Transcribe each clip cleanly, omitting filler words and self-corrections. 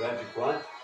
Sete quanto?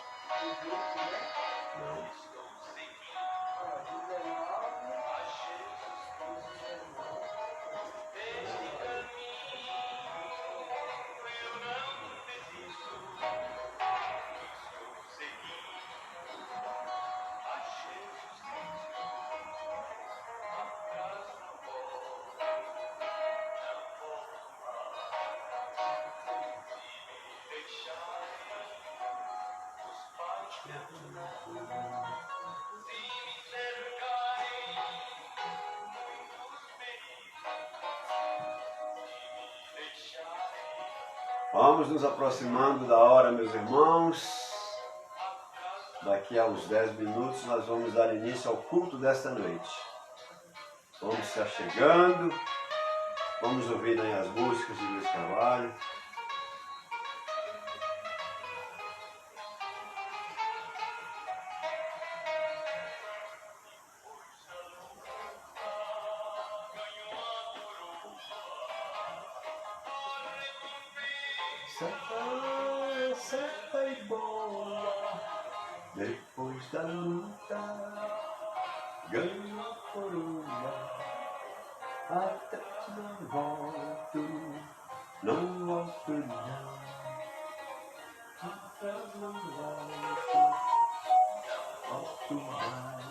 Vamos nos aproximando da hora, meus irmãos. Daqui a uns 10 minutos nós vamos dar início ao culto desta noite. Vamos se achegando, vamos ouvir aí as músicas de Luiz Carvalho. Santa e boa, depois da luta, ganho a coroa, atrás não volto, não volto não, atrás não volto, volto mais.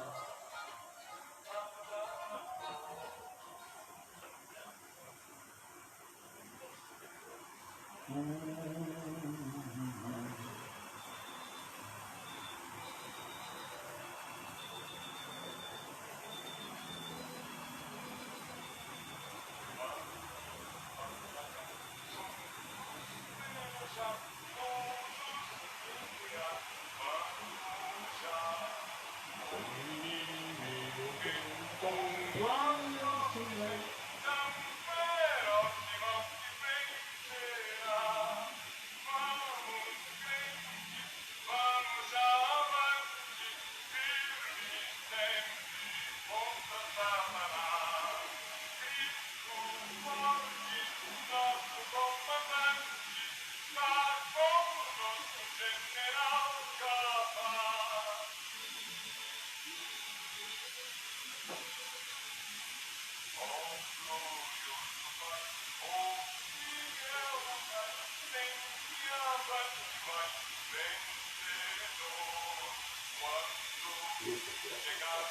Isso aqui, ó.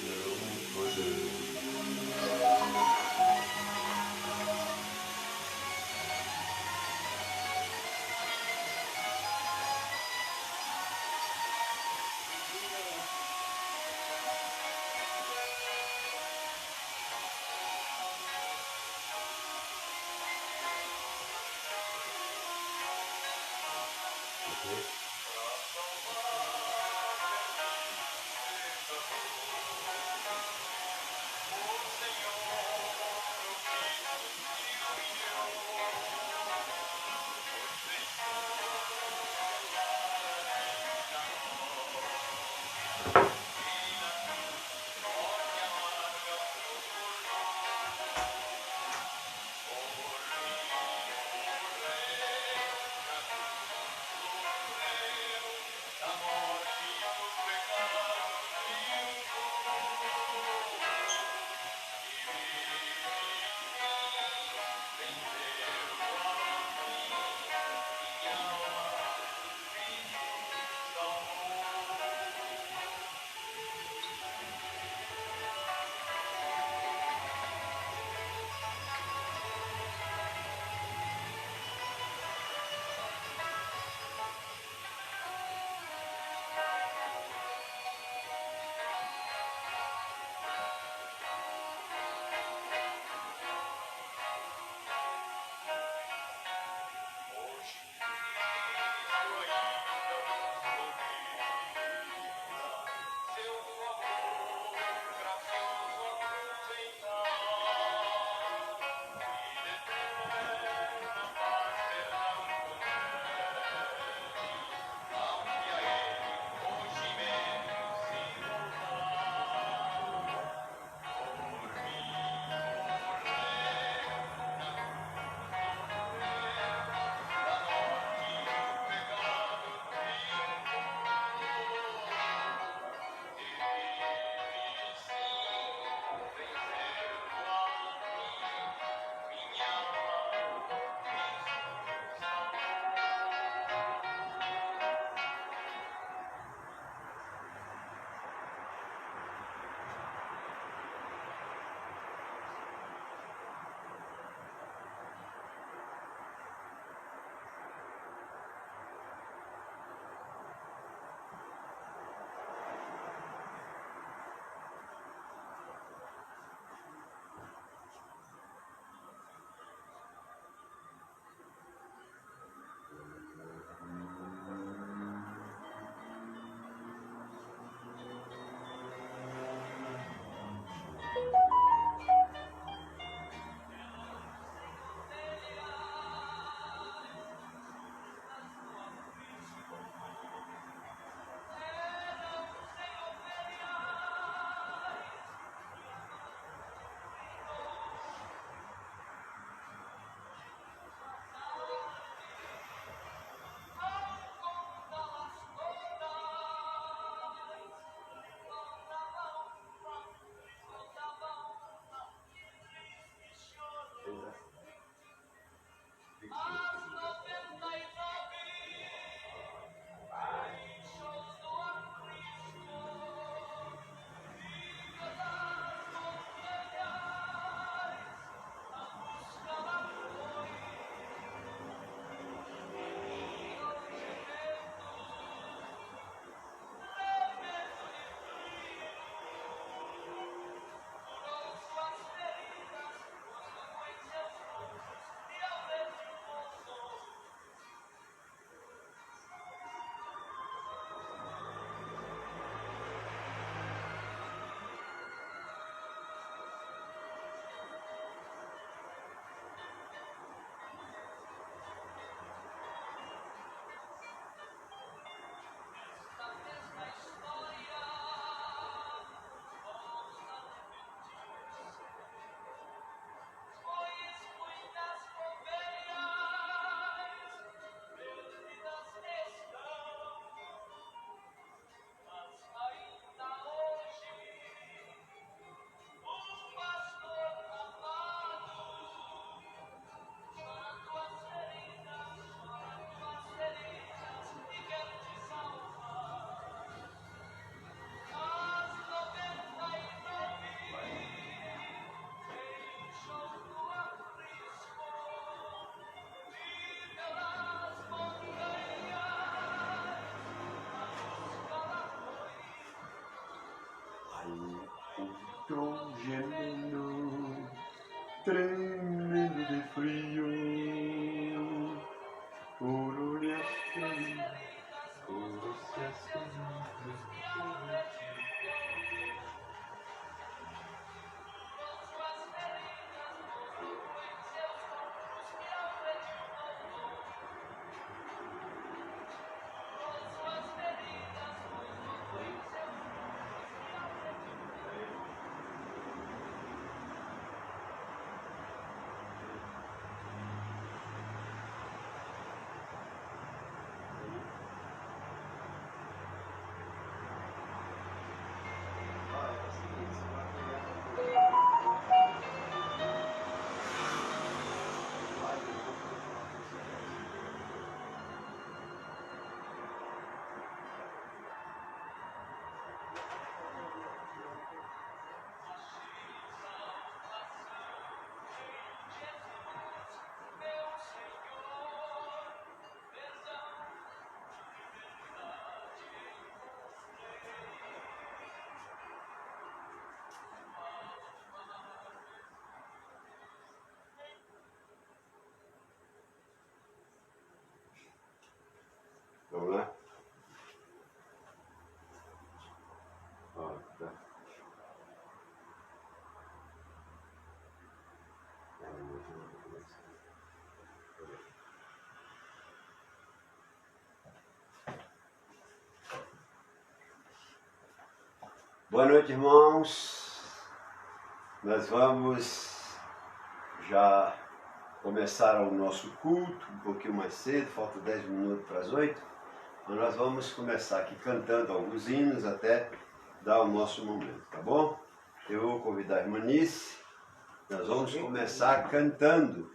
Não poder. gemendo, tremendo de frio, por olhar feliz, por se acender. Vamos lá? Ó, tá. Boa noite, irmãos. Nós vamos já começar o nosso culto um pouquinho mais cedo, falta 10 minutos para as 8. Mas nós vamos começar aqui cantando alguns hinos até dar o nosso momento, tá bom? Eu vou convidar a irmã Nice. Nós vamos começar cantando.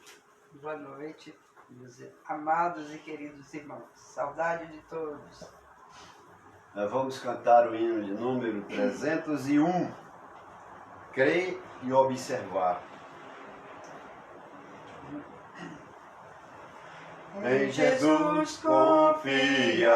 Boa noite, meus amados e queridos irmãos. Saudade de todos. Nós vamos cantar o hino de número 301. Crer e observar. Em Jesus confia,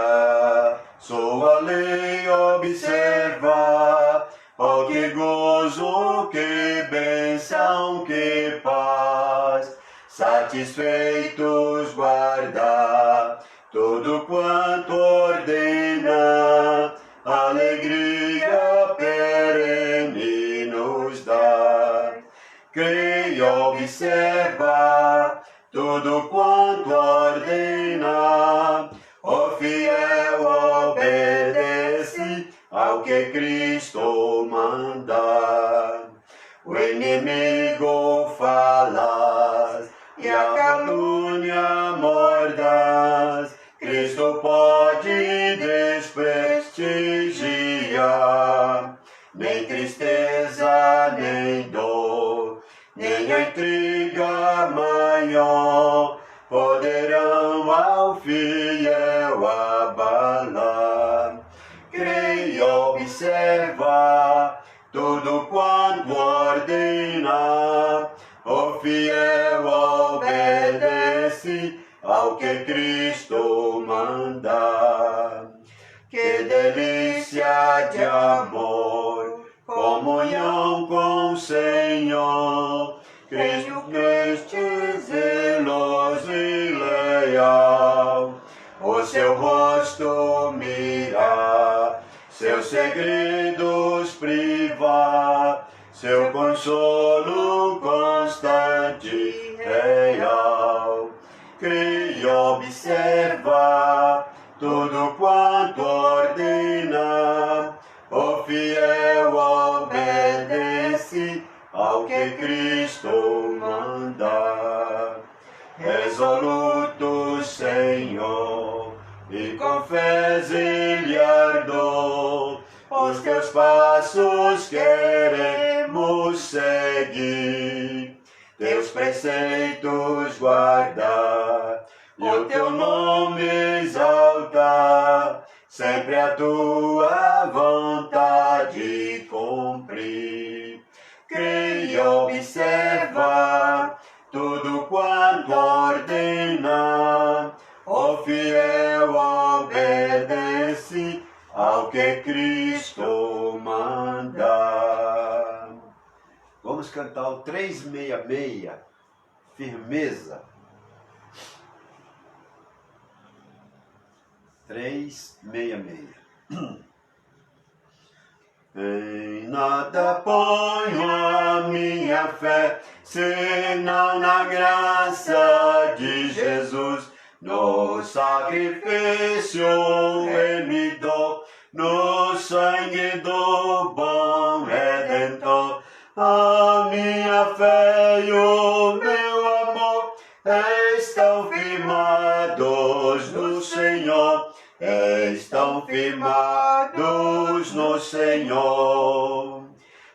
sua lei observa. Oh, que gozo, que bênção, que paz, satisfeitos guarda tudo quanto ordena, alegria perene nos dá. Crê e observa tudo quanto ordena, o fiel obedece ao que Cristo manda. O inimigo fala e a calúnia mordaz, Cristo pode desprestigiar. Nem tristeza, nem dor, nem a intriga maior poderão ao fiel abalar. Crê e observa tudo quanto ordena, o fiel obedece ao que Cristo manda. Que delícia de amor, comunhão com o Senhor, Cristo zeloso e leal, o seu rosto mirar, seus segredos privar, seu consolo constante e real. Crê e observa tudo quanto ordena, o fiel obedece ao que Cristo manda. Resoluto, Senhor, e com fé e ardor, os teus passos queremos seguir, teus preceitos guardar, e o teu nome exaltar, sempre a tua vontade cumprir. Crê e observa tudo quanto ordena, o fiel obedece ao que Cristo manda. vamos cantar o 366, firmeza. 366. Em nada ponho a minha fé, senão na graça de Jesus, no sacrifício remidor, no sangue do bom Redentor. A minha fé e o meu amor estão firmados no Senhor, estão firmados no Senhor.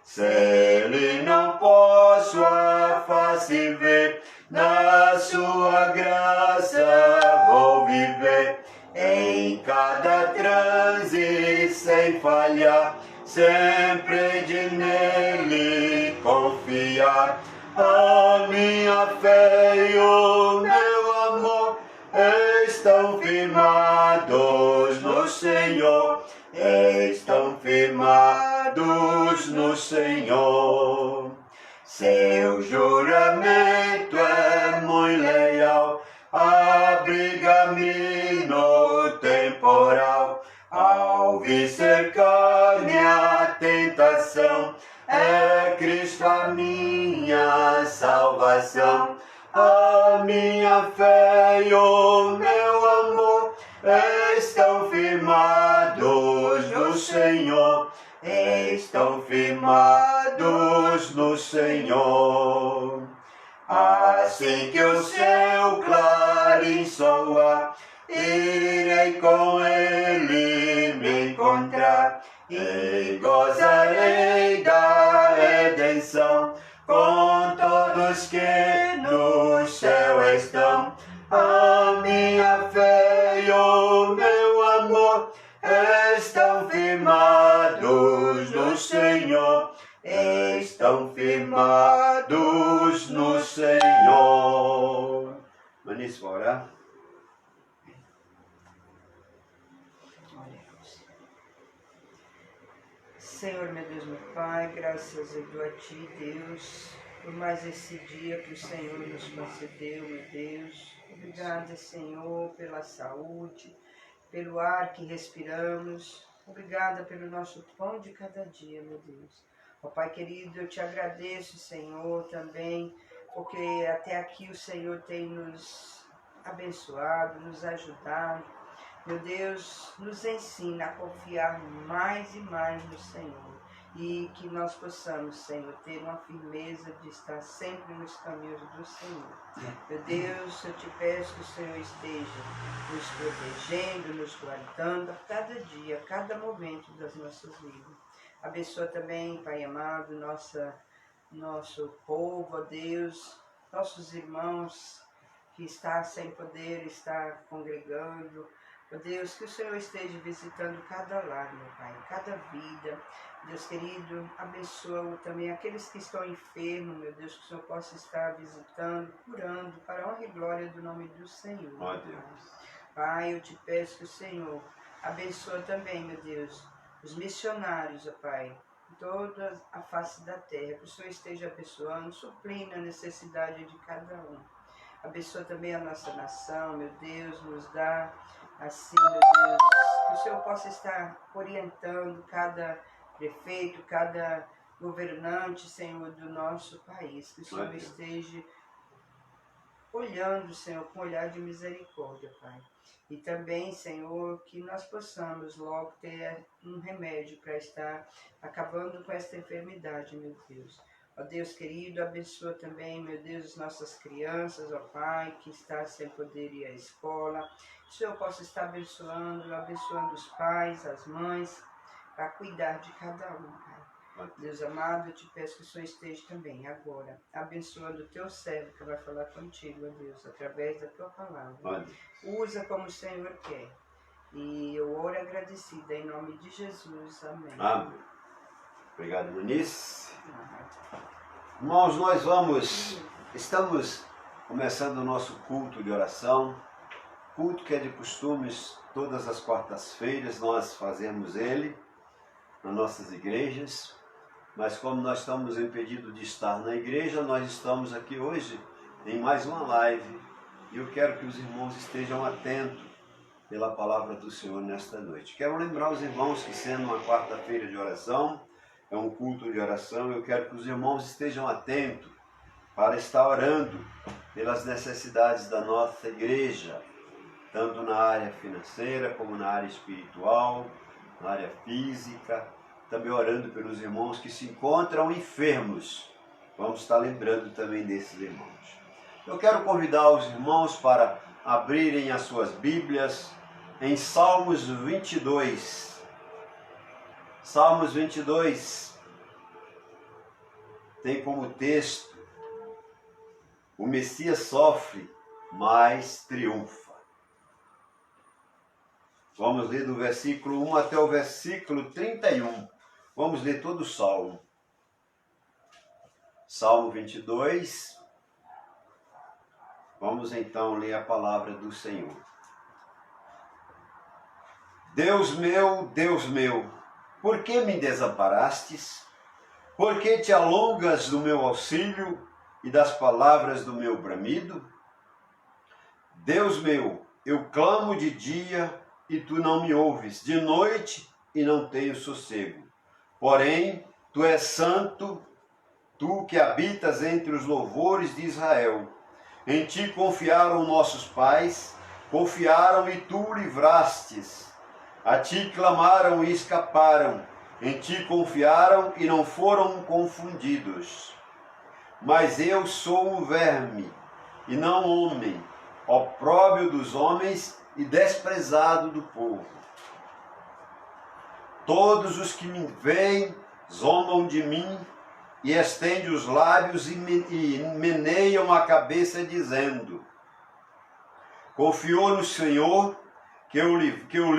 Se Ele não posso a face ver, na sua graça vou viver. Em cada transe sem falhar, sempre de nele confiar. A minha fé e o meu amor estão firmados no Senhor, estão firmados no Senhor. Seu juramento é muito leal, abriga-me no temporal. Ao vir cercar-me a tentação, é Cristo a minha salvação. A minha fé e o meu amor estão firmados no Senhor, estão firmados no Senhor. Assim que o seu clarim soar, irei com Ele me encontrar e gozarei da redenção com todos que no céu estão. A minha fé e o meu amor estão firmados no Senhor, estão firmados no Senhor. Manis, para orar? Senhor, meu Deus, meu Pai, graças eu dou a Ti, Deus, por mais esse dia que o Senhor nos concedeu, meu Deus. Obrigada, Senhor, pela saúde, pelo ar que respiramos. Obrigada pelo nosso pão de cada dia, meu Deus. Ó Pai querido, eu Te agradeço, Senhor, também, porque até aqui o Senhor tem nos abençoado, nos ajudado. Meu Deus, nos ensina a confiar mais e mais no Senhor e que nós possamos, Senhor, ter uma firmeza de estar sempre nos caminhos do Senhor. Meu Deus, eu Te peço que o Senhor esteja nos protegendo, nos guardando a cada dia, a cada momento das nossas vidas. Abençoa também, Pai amado, nosso povo, ó Deus, nossos irmãos que estão sem poder estar congregando. Ó Deus, que o Senhor esteja visitando cada lar, meu Pai, cada vida. Deus querido, abençoa também aqueles que estão enfermos, meu Deus, que o Senhor possa estar visitando, curando, para a honra e glória do nome do Senhor. Ó Deus. Pai, eu Te peço que o Senhor abençoa também, meu Deus, os missionários, ó Pai, em toda a face da terra, que o Senhor esteja abençoando, suprindo a necessidade de cada um. Abençoa também a nossa nação, meu Deus, nos dá assim, meu Deus, que o Senhor possa estar orientando cada prefeito, cada governante, Senhor, do nosso país. Que o Senhor esteja olhando, Senhor, com olhar de misericórdia, Pai. E também, Senhor, que nós possamos logo ter um remédio para estar acabando com esta enfermidade, meu Deus. Ó Deus querido, abençoa também, meu Deus, nossas crianças, ó Pai, que está sem poder ir à escola. Que o Senhor possa estar abençoando os pais, as mães, para cuidar de cada um, Pai. Deus amado, eu Te peço que o Senhor esteja também agora, abençoando o Teu servo que vai falar contigo, ó Deus, através da Tua palavra. Usa como o Senhor quer. E eu oro agradecida em nome de Jesus. Amém. Amém. Obrigado, Muniz. Irmãos, nós estamos começando o nosso culto de oração, culto que é de costumes, todas as quartas-feiras nós fazemos ele nas nossas igrejas. mas como nós estamos impedidos de estar na igreja, nós estamos aqui hoje em mais uma live. E eu quero que os irmãos estejam atentos pela palavra do Senhor nesta noite. Quero lembrar os irmãos que, sendo uma quarta-feira de oração, é um culto de oração, eu quero que os irmãos estejam atentos para estar orando pelas necessidades da nossa igreja, tanto na área financeira como na área espiritual, na área física, também orando pelos irmãos que se encontram enfermos. Vamos estar lembrando também desses irmãos. Eu quero convidar os irmãos para abrirem as suas Bíblias em Salmos 22. Salmos 22 tem como texto: o Messias sofre, mas triunfa. Vamos ler do versículo 1 até o versículo 31. Vamos ler todo o Salmo. Salmo 22. Vamos então ler a palavra do Senhor. Deus meu, por que me desamparastes? Por que te alongas do meu auxílio e das palavras do meu bramido? Deus meu, eu clamo de dia e tu não me ouves, de noite e não tenho sossego. Porém, tu és santo, tu que habitas entre os louvores de Israel. Em ti confiaram nossos pais, confiaram e tu o livrastes. A ti clamaram e escaparam, em ti confiaram e não foram confundidos. Mas eu sou um verme, e não homem, opróbrio dos homens e desprezado do povo. Todos os que me veem zombam de mim e estendem os lábios e meneiam a cabeça dizendo: confiou no Senhor, que o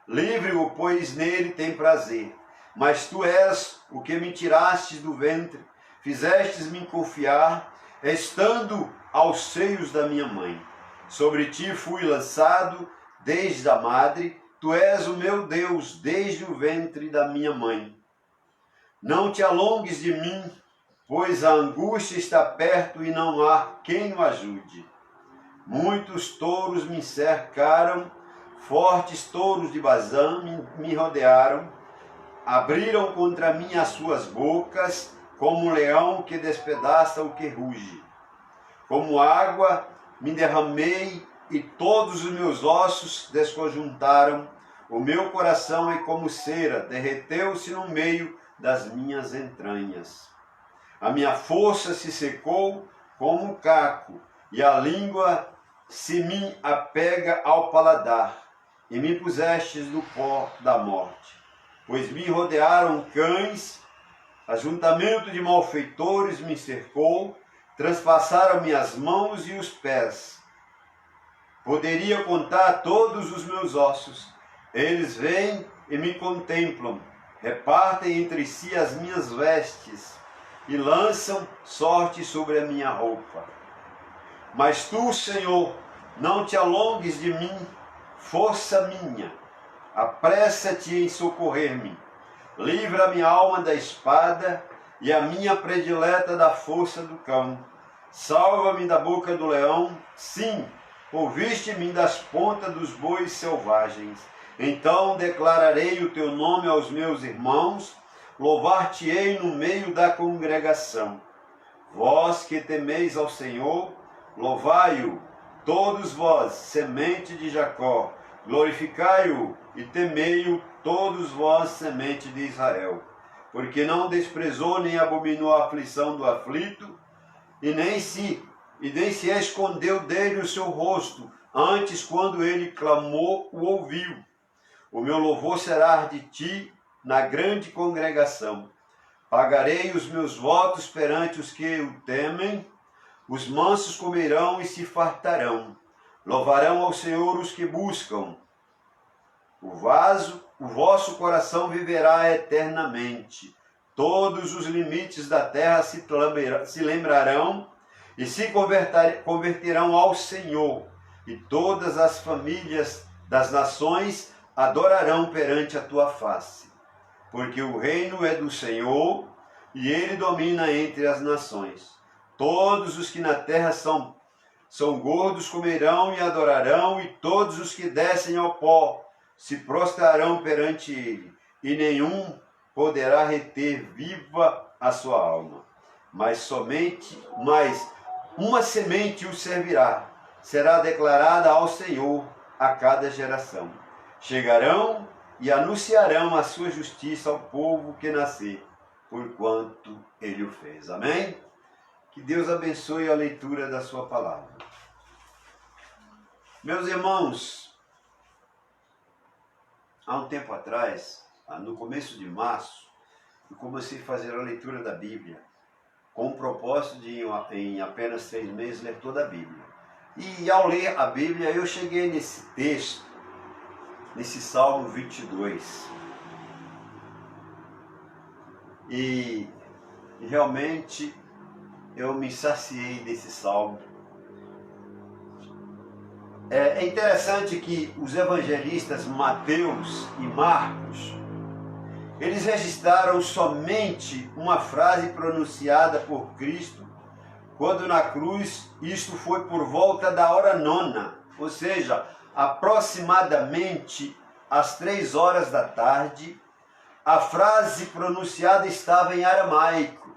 livre-o, pois nele tem prazer. Mas tu és o que me tirastes do ventre, fizestes-me confiar, estando aos seios da minha mãe. Sobre ti fui lançado desde a madre, tu és o meu Deus desde o ventre da minha mãe. Não te alongues de mim, pois a angústia está perto e não há quem o ajude. Muitos touros me cercaram, fortes touros de Bazã me rodearam, abriram contra mim as suas bocas, como um leão que despedaça o que ruge. Como água me derramei e todos os meus ossos desconjuntaram, o meu coração é como cera, derreteu-se no meio das minhas entranhas. A minha força se secou como um caco, e a língua se me apega ao paladar, e me pusestes do pó da morte. Pois me rodearam cães, ajuntamento de malfeitores me cercou, transpassaram minhas mãos e os pés. Poderia contar todos os meus ossos. Eles vêm e me contemplam, repartem entre si as minhas vestes e lançam sorte sobre a minha roupa. Mas tu, Senhor, não te alongues de mim, força minha, apressa-te em socorrer-me. Livra a minha alma da espada e a minha predileta da força do cão. Salva-me da boca do leão, sim, ouviste-me das pontas dos bois selvagens. Então declararei o teu nome aos meus irmãos, louvar-te-ei no meio da congregação. Vós que temeis ao Senhor, louvai-o, todos vós, semente de Jacó, glorificai-o e temei-o, todos vós, semente de Israel. Porque não desprezou nem abominou a aflição do aflito, e nem se escondeu dele o seu rosto, antes quando ele clamou, o ouviu. O meu louvor será de ti na grande congregação. Pagarei os meus votos perante os que o temem, os mansos comerão e se fartarão. Louvarão ao Senhor os que buscam. O vosso coração viverá eternamente. Todos os limites da terra se lembrarão e se converterão ao Senhor, e todas as famílias das nações adorarão perante a tua face. Porque o reino é do Senhor, e ele domina entre as nações. Todos os que na terra são gordos comerão e adorarão, e todos os que descem ao pó se prostrarão perante ele, e nenhum poderá reter viva a sua alma. Mas uma semente o servirá, será declarada ao Senhor a cada geração. Chegarão e anunciarão a sua justiça ao povo que nascer, porquanto ele o fez. Amém? Que Deus abençoe a leitura da sua palavra. Meus irmãos, há um tempo atrás, no começo de março, eu comecei a fazer a leitura da Bíblia, com o propósito de, em apenas 3 meses, ler toda a Bíblia. E ao ler a Bíblia, eu cheguei nesse texto, nesse Salmo 22. E realmente eu me saciei desse salmo. É interessante que os evangelistas Mateus e Marcos, eles registraram somente uma frase pronunciada por Cristo quando na cruz. Isto foi por volta da hora 9ª, ou seja, aproximadamente às 3 horas da tarde. A frase pronunciada estava em aramaico.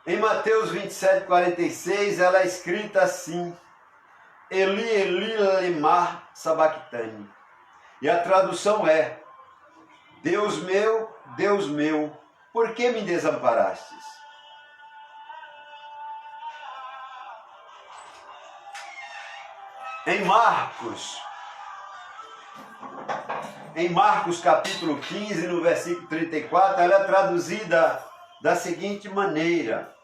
Em Mateus 27:46, ela é escrita assim: Eli, Eli, lema sabachthani. E a tradução é: Deus meu, por que me desamparastes? Em Marcos capítulo 15, no versículo 34, ela é traduzida da seguinte maneira: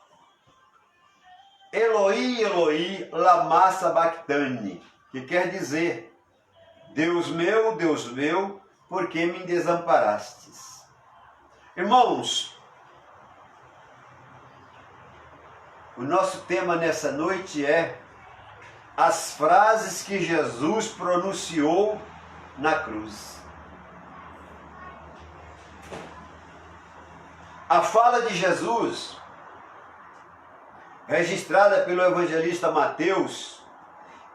Eloi, Eloi, lama sabachthani, que quer dizer: Deus meu, por que me desamparastes? Irmãos, o nosso tema nessa noite é as frases que Jesus pronunciou na cruz. A fala de Jesus, registrada pelo evangelista Mateus,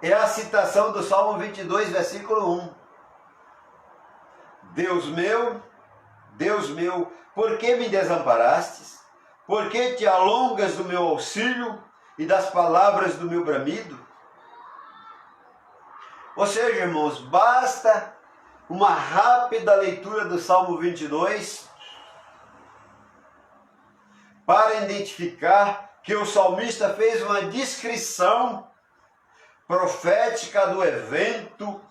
é a citação do Salmo 22, versículo 1. Deus meu, por que me desamparastes? Por que te alongas do meu auxílio e das palavras do meu bramido? Ou seja, irmãos, basta uma rápida leitura do Salmo 22 para identificar que o salmista fez uma descrição profética do evento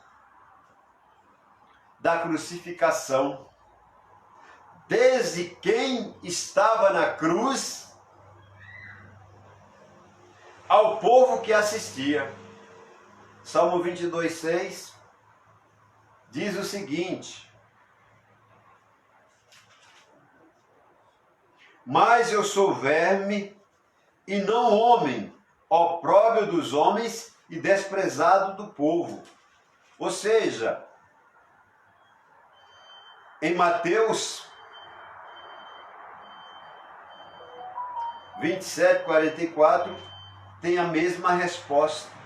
da crucificação, desde quem estava na cruz ao povo que assistia. Salmo 22:6 diz o seguinte: Mas eu sou verme e não homem, opróbrio dos homens e desprezado do povo. Ou seja, em Mateus 27:44 tem a mesma resposta.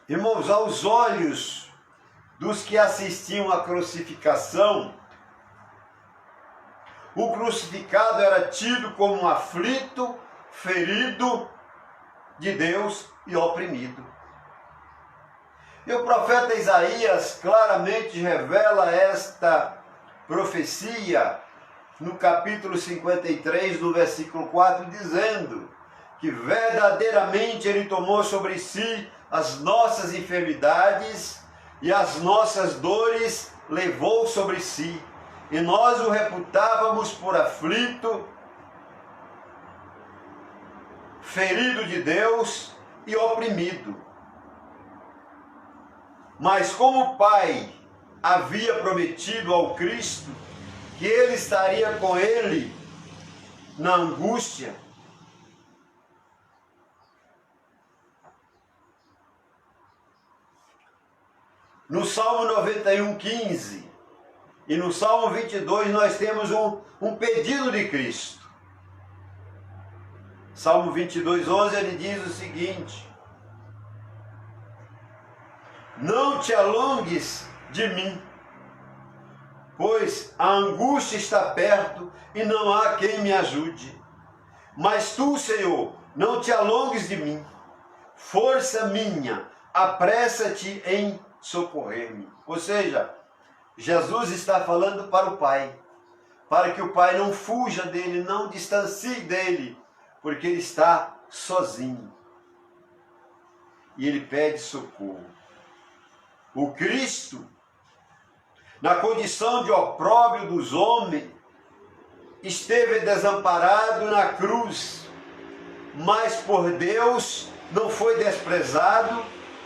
Irmãos, aos olhos dos que assistiam à crucificação, o crucificado era tido como um aflito, ferido de Deus e oprimido. E o profeta Isaías claramente revela esta profecia no capítulo 53, no versículo 4, dizendo que verdadeiramente ele tomou sobre si as nossas enfermidades e as nossas dores levou sobre si, e nós o reputávamos por aflito, ferido de Deus e oprimido. Mas como o Pai havia prometido ao Cristo que ele estaria com ele na angústia, No Salmo 91:15 e no Salmo 22 nós temos um pedido de Cristo. Salmo 22:11 ele diz o seguinte: não te alongues de mim, pois a angústia está perto e não há quem me ajude. Mas tu, Senhor, não te alongues de mim. Força minha, apressa-te em socorrer-me. Ou seja, Jesus está falando para o Pai, para que o Pai não fuja dele, não distancie dele, porque ele está sozinho. E ele pede socorro. O Cristo, na condição de opróbrio dos homens, esteve desamparado na cruz, mas por Deus não foi desprezado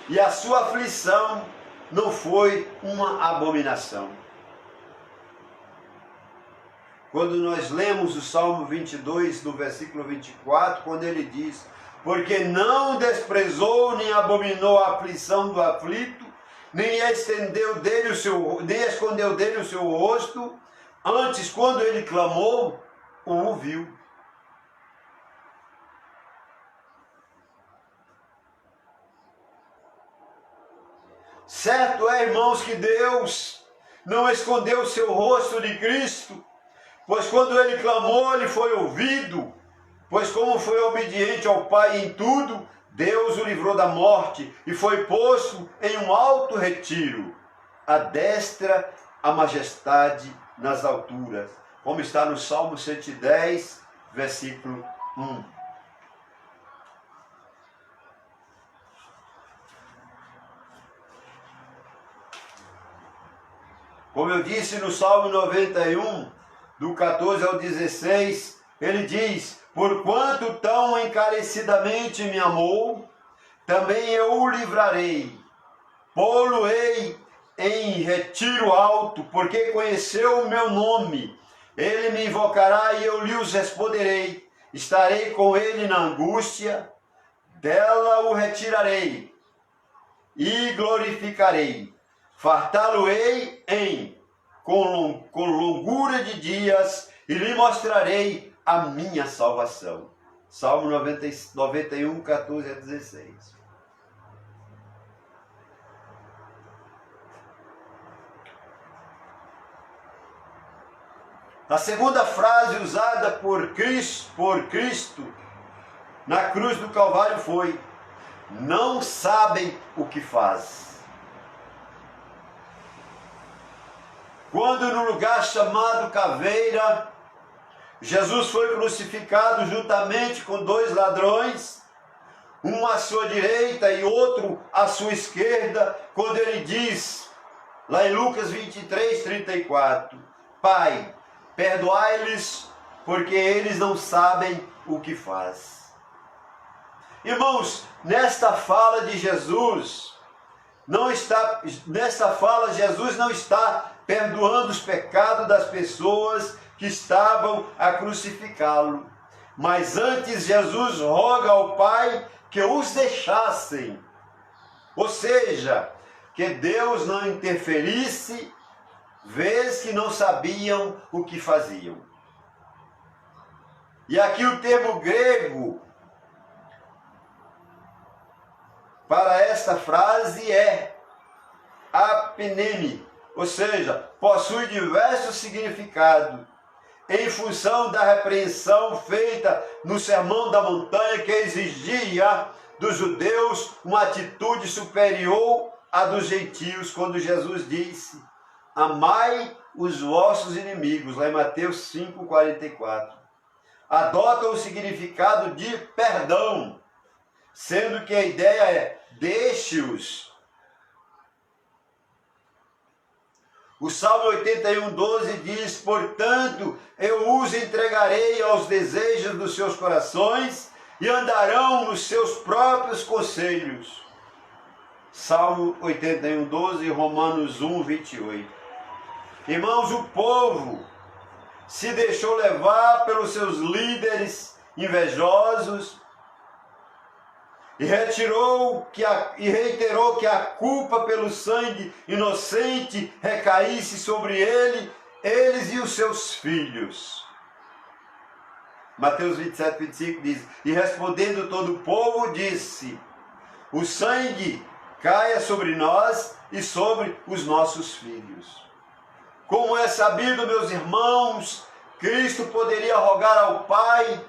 e a sua aflição não foi uma abominação. Quando nós lemos o Salmo 22, no versículo 24, quando ele diz: porque não desprezou nem abominou a aflição do aflito, nem escondeu dele o seu rosto, antes, quando ele clamou, o ouviu. Certo é, irmãos, que Deus não escondeu o seu rosto de Cristo, pois quando ele clamou, ele foi ouvido, pois como foi obediente ao Pai em tudo, Deus o livrou da morte e foi posto em um alto retiro, à destra a majestade nas alturas, como está no Salmo 110, versículo 1. Como eu disse no Salmo 91, do 14 ao 16, ele diz: porquanto tão encarecidamente me amou, também eu o livrarei, pô-lo-ei em retiro alto, porque conheceu o meu nome. Ele me invocará e eu lhes responderei. Estarei com ele na angústia, dela o retirarei e glorificarei. Fartá-lo-ei com longura de dias e lhe mostrarei a minha salvação. Salmo 91, 14 a 16. A segunda frase usada por Cristo na cruz do Calvário foi: não sabem o que faz. Quando no lugar chamado Caveira, Jesus foi crucificado juntamente com dois ladrões, um à sua direita e outro à sua esquerda, quando ele diz, lá em Lucas 23, 34, Pai, perdoai-lhes, porque eles não sabem o que faz. Irmãos, nesta fala de Jesus, Jesus não está perdoando os pecados das pessoas que estavam a crucificá-lo. Mas antes Jesus roga ao Pai que os deixassem. Ou seja, que Deus não interferisse, vez que não sabiam o que faziam. E aqui o termo grego para esta frase é apneme, ou seja, possui diversos significados, em função da repreensão feita no Sermão da Montanha, que exigia dos judeus uma atitude superior à dos gentios, quando Jesus disse: amai os vossos inimigos, lá em Mateus 5,44. Adota o significado de perdão, sendo que a ideia é: deixe-os. O Salmo 81,12 diz: portanto, eu os entregarei aos desejos dos seus corações e andarão nos seus próprios conselhos. Salmo 81,12, Romanos 1,28. Irmãos, o povo se deixou levar pelos seus líderes invejosos e reiterou que a culpa pelo sangue inocente recaísse sobre eles e os seus filhos. Mateus 27, 25 diz: e respondendo todo o povo, disse: o sangue caia sobre nós e sobre os nossos filhos. Como é sabido, meus irmãos, Cristo poderia rogar ao Pai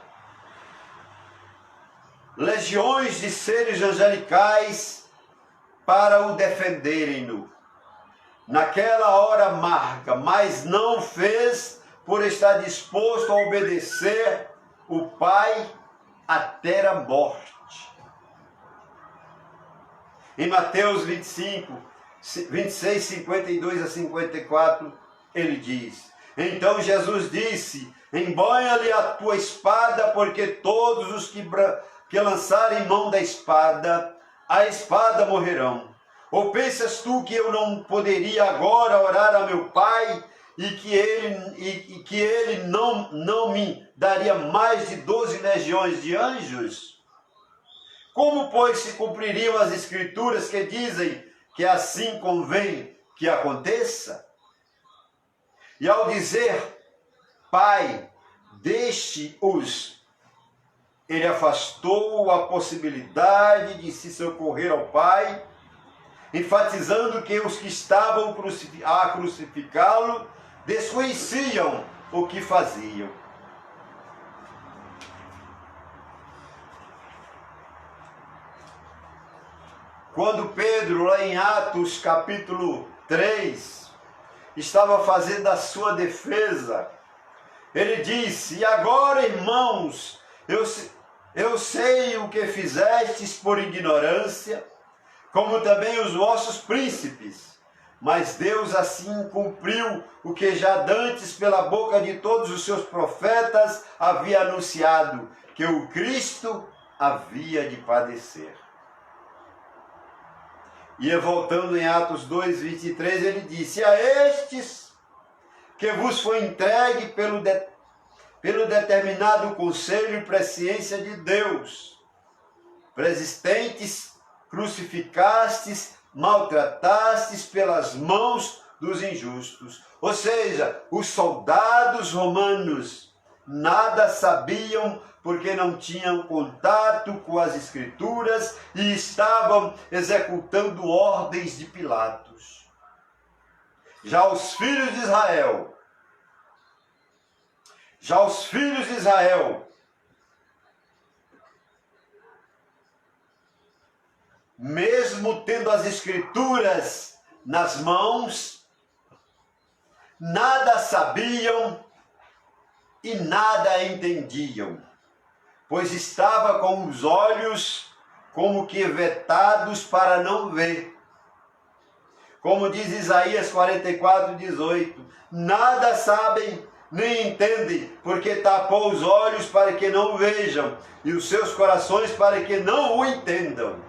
legiões de seres angelicais para o defenderem-no naquela hora amarga, mas não fez por estar disposto a obedecer o Pai até a morte. Em Mateus 25, 26, 52 a 54, ele diz: então Jesus disse: embanha-lhe a tua espada, porque todos os que lançarem mão da espada, a espada morrerão. Ou pensas tu que eu não poderia agora orar a meu Pai, e que ele não me daria mais de 12 legiões de anjos? Como, pois, se cumpririam as Escrituras que dizem que assim convém que aconteça? E ao dizer, Pai, deixe-os, ele afastou a possibilidade de se socorrer ao Pai, enfatizando que os que estavam a crucificá-lo desconheciam o que faziam. Quando Pedro, lá em Atos capítulo 3, estava fazendo a sua defesa, ele disse: e agora, irmãos, eu sei o que fizestes por ignorância, como também os vossos príncipes, mas Deus assim cumpriu o que já dantes pela boca de todos os seus profetas havia anunciado, que o Cristo havia de padecer. E voltando em Atos 2, 23, ele disse: a estes que vos foi entregue pelo determinado conselho e presciência de Deus, preexistentes, crucificastes, maltratastes pelas mãos dos injustos. Ou seja, os soldados romanos nada sabiam, porque não tinham contato com as Escrituras e estavam executando ordens de Pilatos. Já os filhos de Israel, mesmo tendo as Escrituras nas mãos, nada sabiam e nada entendiam, pois estava com os olhos como que vetados para não ver. Como diz Isaías 44, 18, nada sabem nem entendem, porque tapou os olhos para que não vejam, e os seus corações para que não o entendam.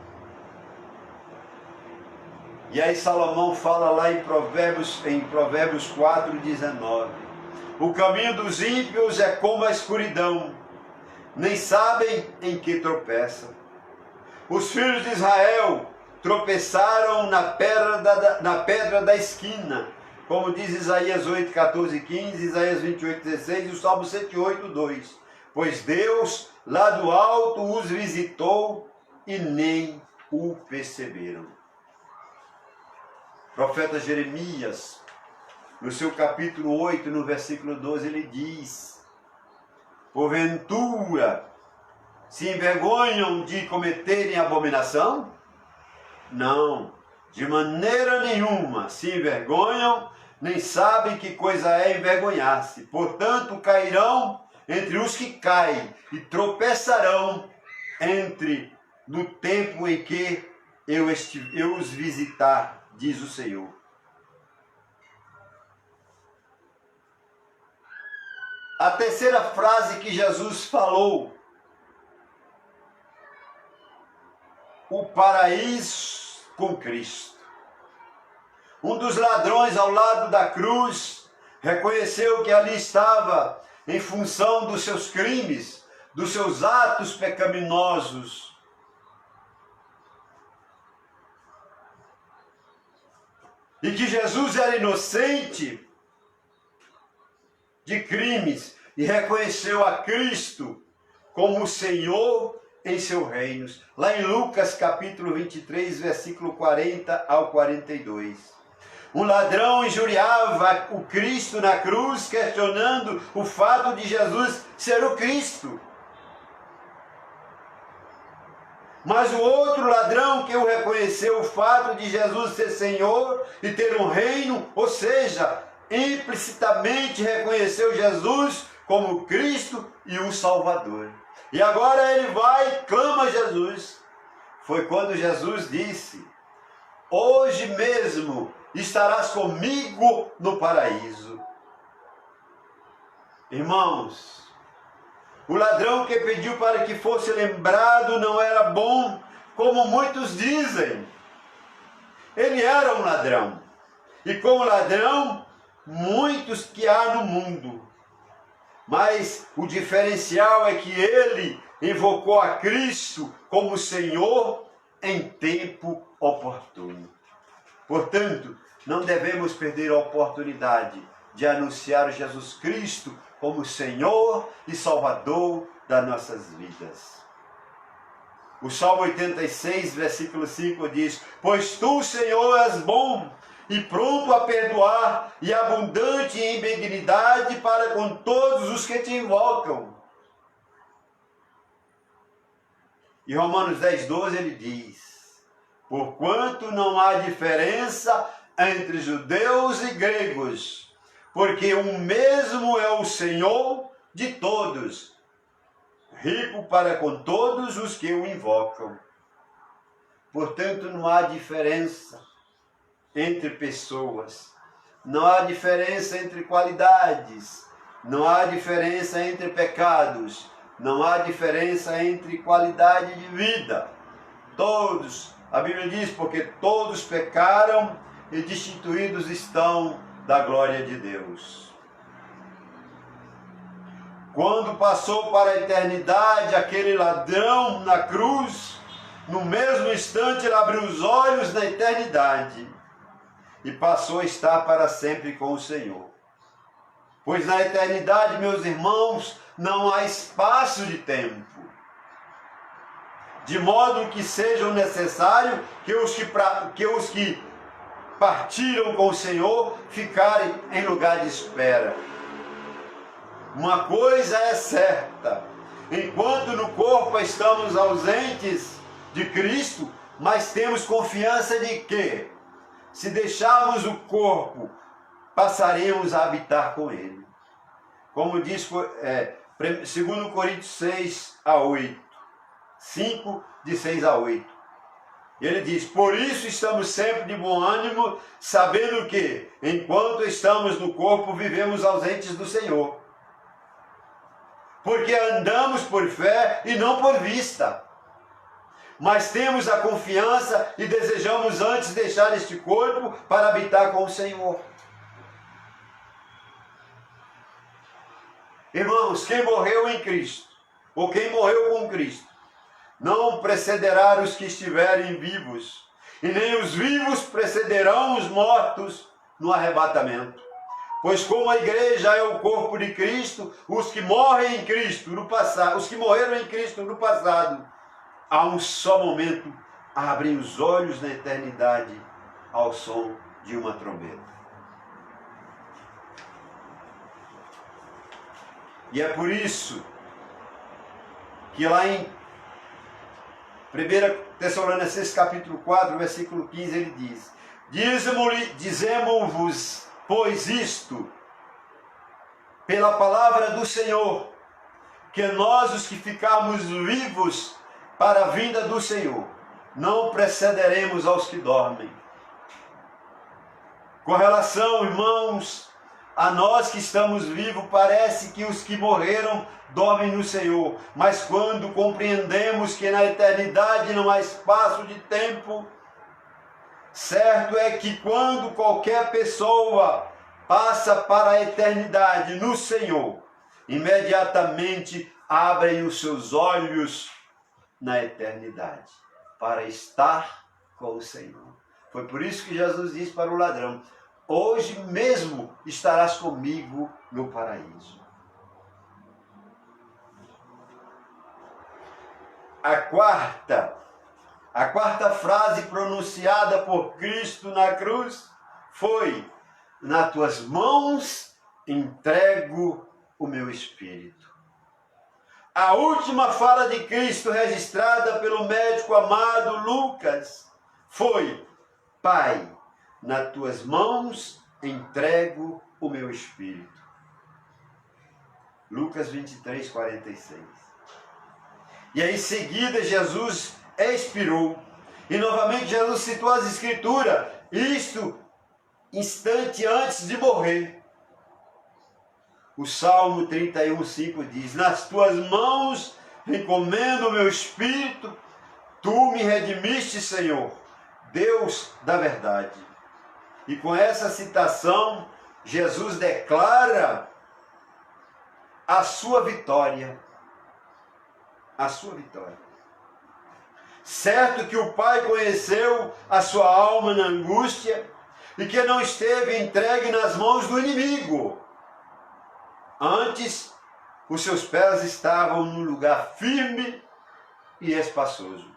E aí Salomão fala lá em Provérbios 4, 19, o caminho dos ímpios é como a escuridão, nem sabem em que tropeçam. Os filhos de Israel tropeçaram na pedra da esquina, como diz Isaías 8, 14, 15, Isaías 28, 16 e o Salmo 108, 2. Pois Deus lá do alto os visitou e nem o perceberam. O profeta Jeremias, no seu capítulo 8, no versículo 12, ele diz: porventura se envergonham de cometerem abominação? Não, de maneira nenhuma se envergonham, nem sabem que coisa é envergonhar-se. Portanto, cairão entre os que caem e tropeçarão no tempo em que eu os visitar, diz o Senhor. A terceira frase que Jesus falou: o paraíso com Cristo. Um dos ladrões ao lado da cruz reconheceu que ali estava em função dos seus crimes, dos seus atos pecaminosos. e que Jesus era inocente de crimes e reconheceu a Cristo como o Senhor em seu reino. Lá em Lucas capítulo 23, versículo 40 ao 42. Um ladrão injuriava o Cristo na cruz, questionando o fato de Jesus ser o Cristo. Mas o outro ladrão que o reconheceu o fato de Jesus ser Senhor e ter um reino, ou seja, implicitamente reconheceu Jesus como Cristo e o Salvador. E agora ele vai e clama a Jesus. Foi quando Jesus disse: hoje mesmo estarás comigo no paraíso. Irmãos, o ladrão que pediu para que fosse lembrado não era bom, como muitos dizem. Ele era um ladrão. E como ladrão, muitos que há no mundo. Mas o diferencial é que ele invocou a Cristo como Senhor em tempo oportuno. Portanto, não devemos perder a oportunidade de anunciar Jesus Cristo como Senhor e Salvador das nossas vidas. O Salmo 86, versículo 5 diz: pois tu, Senhor, és bom e pronto a perdoar e abundante em benignidade para com todos os que te invocam. E Romanos 10, 12 ele diz: porquanto não há diferença entre judeus e gregos, porque um mesmo é o Senhor de todos, rico para com todos os que o invocam. Portanto, não há diferença entre pessoas, não há diferença entre qualidades, não há diferença entre pecados, não há diferença entre qualidade de vida. Todos, a Bíblia diz, porque todos pecaram e destituídos estão da glória de Deus. Quando passou para a eternidade aquele ladrão na cruz, no mesmo instante ele abriu os olhos na eternidade e passou a estar para sempre com o Senhor. Pois na eternidade, meus irmãos, não há espaço de tempo, de modo que seja necessário que os que partiram com o Senhor ficarem em lugar de espera. Uma coisa é certa: enquanto no corpo estamos ausentes de Cristo, mas temos confiança de que, se deixarmos o corpo, passaremos a habitar com Ele. Como diz 2 Coríntios 6 a 8, 5, de 6 a 8. Ele diz: por isso estamos sempre de bom ânimo, sabendo que, enquanto estamos no corpo, vivemos ausentes do Senhor. Porque andamos por fé e não por vista. Mas temos a confiança e desejamos antes deixar este corpo para habitar com o Senhor. Irmãos, quem morreu em Cristo, ou quem morreu com Cristo, não precederá os que estiverem vivos, e nem os vivos precederão os mortos no arrebatamento. Pois como a igreja é o corpo de Cristo, os que morrem em Cristo no passado, os que morreram em Cristo no passado, a um só momento abrem os olhos na eternidade ao som de uma trombeta. E é por isso que lá em 1 Tessalonicenses capítulo 4, versículo 15, ele diz: dizemos-vos, pois isto, pela palavra do Senhor, que nós, os que ficarmos vivos para a vinda do Senhor, não precederemos aos que dormem. Com relação, irmãos, a nós que estamos vivos, parece que os que morreram dormem no Senhor. Mas quando compreendemos que na eternidade não há espaço de tempo, certo é que quando qualquer pessoa passa para a eternidade no Senhor, imediatamente abrem os seus olhos na eternidade para estar com o Senhor. Foi por isso que Jesus disse para o ladrão: hoje mesmo estarás comigo no paraíso. A quarta frase pronunciada por Cristo na cruz foi: nas tuas mãos entrego o meu espírito. A última fala de Cristo registrada pelo médico amado Lucas foi: Pai, nas tuas mãos entrego o meu espírito. Lucas 23, 46. E aí em seguida Jesus expirou. E novamente Jesus citou as Escrituras, isto instante antes de morrer. O Salmo 31, 5 diz: nas tuas mãos encomendo o meu espírito, tu me redimiste, Senhor, Deus da verdade. E com essa citação, Jesus declara a sua vitória. A sua vitória. Certo que o Pai conheceu a sua alma na angústia e que não esteve entregue nas mãos do inimigo. Antes, os seus pés estavam num lugar firme e espaçoso.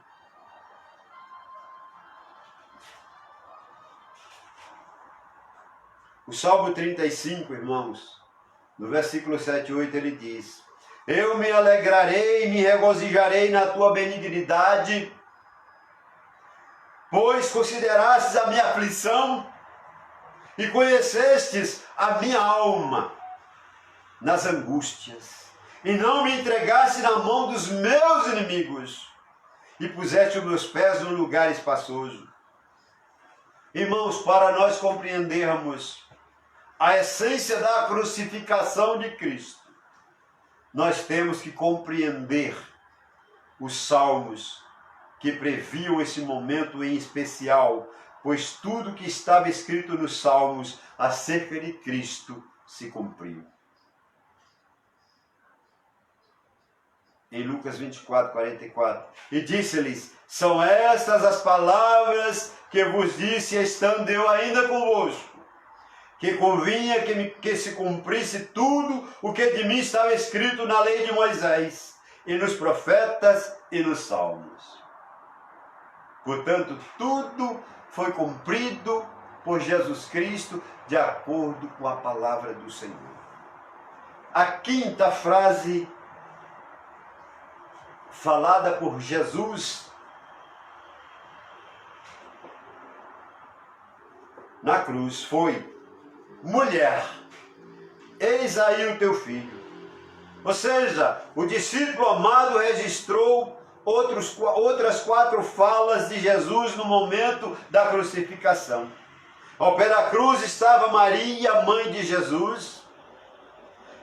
O Salmo 35, irmãos, no versículo 7 e 8, ele diz: eu me alegrarei e me regozijarei na tua benignidade, pois considerastes a minha aflição e conhecestes a minha alma nas angústias, e não me entregaste na mão dos meus inimigos, e puseste os meus pés num lugar espaçoso. Irmãos, para nós compreendermos a essência da crucificação de Cristo, nós temos que compreender os salmos que previam esse momento em especial, pois tudo que estava escrito nos salmos acerca de Cristo se cumpriu. Em Lucas 24, 44, e disse-lhes: são estas as palavras que vos disse estando eu ainda convosco, que convinha que se cumprisse tudo o que de mim estava escrito na lei de Moisés, e nos profetas e nos salmos. Portanto, tudo foi cumprido por Jesus Cristo de acordo com a palavra do Senhor. A quinta frase falada por Jesus na cruz foi: mulher, eis aí o teu filho. Ou seja, o discípulo amado registrou outras 4 falas de Jesus no momento da crucificação. Ao pé da cruz estava Maria, mãe de Jesus,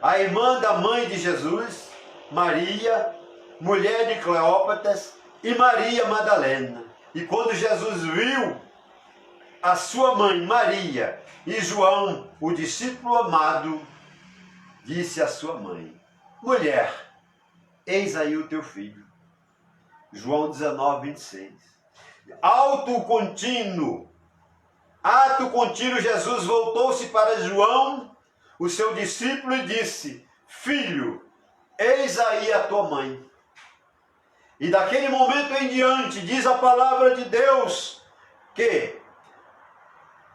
a irmã da mãe de Jesus, Maria, mulher de Cleópatas, e Maria Madalena. E quando Jesus viu a sua mãe Maria e João, o discípulo amado, disse à sua mãe: mulher, eis aí o teu filho. João 19, 26. Ato contínuo, Jesus voltou-se para João, o seu discípulo, e disse: filho, eis aí a tua mãe. E daquele momento em diante, diz a palavra de Deus, que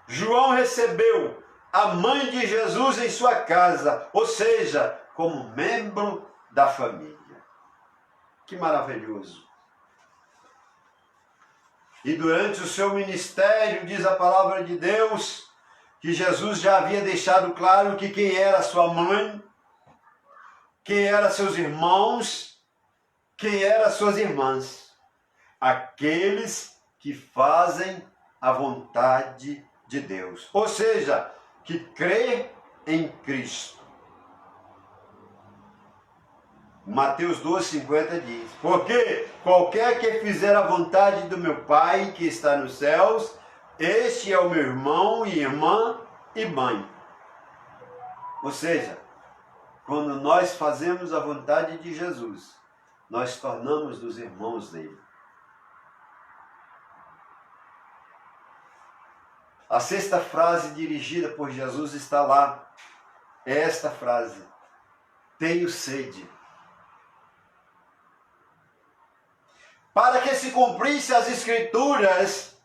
João recebeu a mãe de Jesus em sua casa, ou seja, como membro da família. Que maravilhoso! E durante o seu ministério, diz a palavra de Deus, que Jesus já havia deixado claro que quem era sua mãe, quem eram seus irmãos, quem eram suas irmãs. Aqueles que fazem a vontade de Deus. Ou seja, que crê em Cristo. Mateus 12,50 diz: porque qualquer que fizer a vontade do meu Pai que está nos céus, este é o meu irmão e irmã e mãe. Ou seja, quando nós fazemos a vontade de Jesus, nós tornamos-nos irmãos dele. A sexta frase dirigida por Jesus está lá. É esta frase: tenho sede. Para que se cumprisse as Escrituras,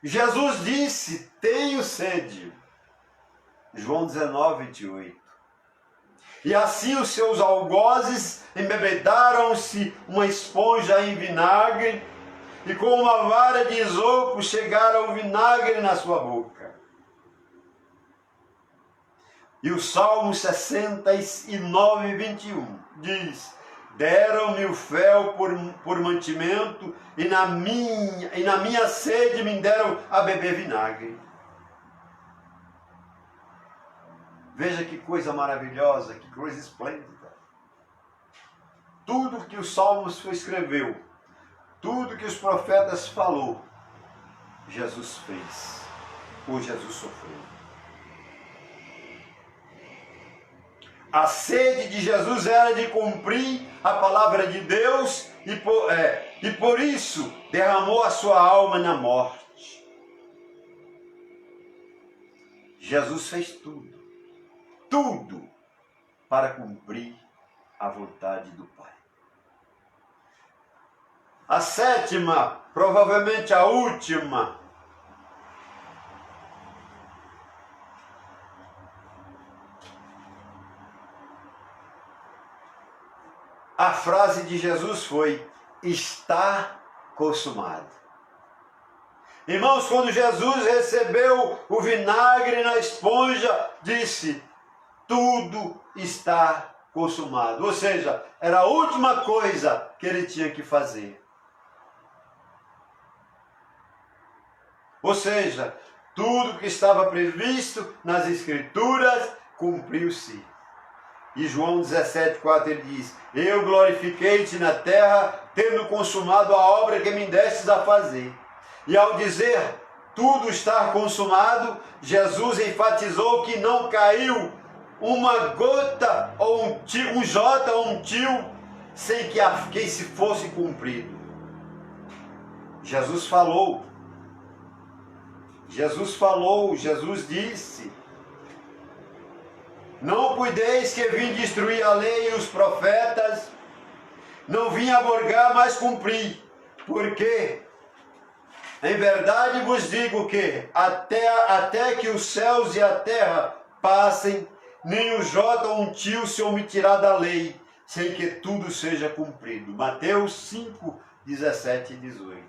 Jesus disse: tenho sede. João 19, 28. E assim os seus algozes embebedaram-se uma esponja em vinagre, e com uma vara de isopo chegaram o vinagre na sua boca. E o Salmo 69, 21 diz: deram-me o fel por mantimento, e na minha sede me deram a beber vinagre. Veja que coisa maravilhosa, que coisa esplêndida. Tudo que os Salmos escreveu, tudo que os profetas falou, Jesus fez, ou Jesus sofreu. A sede de Jesus era de cumprir a palavra de Deus e por isso derramou a sua alma na morte. Jesus fez tudo para cumprir a vontade do Pai. A sétima, provavelmente a última, a frase de Jesus foi: está consumado. Irmãos, quando Jesus recebeu o vinagre na esponja, disse: tudo está consumado. Ou seja, era a última coisa que ele tinha que fazer. Ou seja, tudo que estava previsto nas Escrituras cumpriu-se. E João 17,4 ele diz: eu glorifiquei-te na terra, tendo consumado a obra que me destes a fazer. E ao dizer tudo está consumado, Jesus enfatizou que não caiu uma gota ou um jota ou um tio sem que se fosse cumprido. Jesus disse: não cuideis que vim destruir a lei e os profetas, não vim aborgar, mas cumprir, porque em verdade vos digo que até que os céus e a terra passem, nem o jota ou um tio se omitirá da lei, sem que tudo seja cumprido. Mateus 5, 17 e 18.